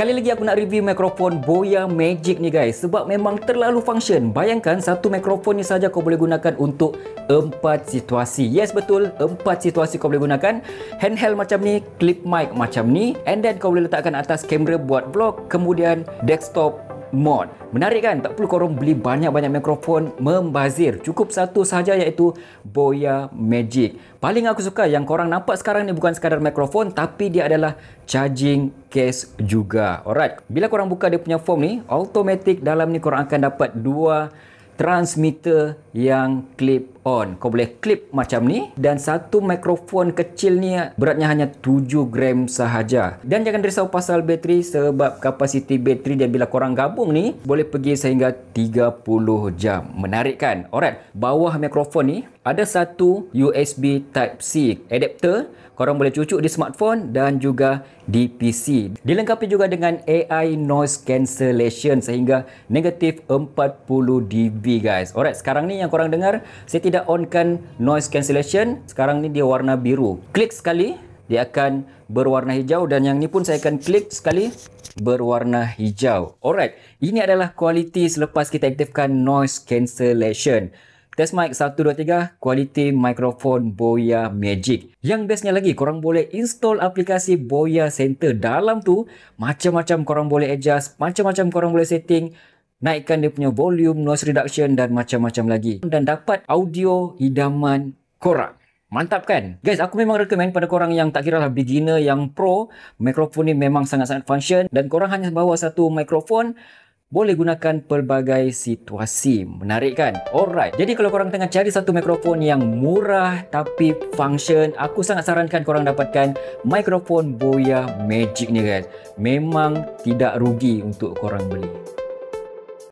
Sekali lagi aku nak review mikrofon Boya Magic ni guys, sebab memang terlalu function. Bayangkan satu mikrofon ni saja kau boleh gunakan untuk 4 situasi. Yes, betul, 4 situasi kau boleh gunakan. Handheld macam ni, clip mic macam ni, and then kau boleh letakkan atas kamera buat vlog, kemudian desktop mode. Menarik kan? Tak perlu korang beli banyak-banyak mikrofon, membazir. Cukup satu sahaja, iaitu Boya Magic. Paling aku suka yang korang nampak sekarang ni bukan sekadar mikrofon, tapi dia adalah charging case juga. Alright, bila korang buka dia punya form ni, automatic dalam ni korang akan dapat 2 transmitter yang clip on. Kau boleh clip macam ni, dan satu mikrofon kecil ni beratnya hanya 7 gram sahaja. Dan jangan risau pasal bateri, sebab kapasiti bateri dia bila korang gabung ni boleh pergi sehingga 30 jam. Menarik kan? Alright, bawah mikrofon ni ada satu USB Type-C adapter. Korang boleh cucuk di smartphone dan juga di PC. Dilengkapi juga dengan AI noise cancellation sehingga negatif 40 dB guys. Alright, sekarang ni yang korang dengar, saya tidak onkan noise cancellation. Sekarang ni dia warna biru. Klik sekali, dia akan berwarna hijau, dan yang ni pun saya akan klik sekali, berwarna hijau. Alright, ini adalah kualiti selepas kita aktifkan noise cancellation. Test mic 1, 2, 3, kualiti mikrofon Boya Magic. Yang bestnya lagi, korang boleh install aplikasi Boya Center. Dalam tu, macam-macam korang boleh adjust, macam-macam korang boleh setting, naikkan dia punya volume, noise reduction dan macam-macam lagi. Dan dapat audio idaman korang. Mantap kan? Guys, aku memang recommend pada korang yang tak kira lah beginner, yang pro, mikrofon ni memang sangat-sangat function, dan korang hanya bawa satu mikrofon, boleh gunakan pelbagai situasi. Menarik kan? Alright, jadi kalau korang tengah cari satu mikrofon yang murah tapi function, aku sangat sarankan korang dapatkan mikrofon Boya Magic ni guys. Memang tidak rugi untuk korang beli.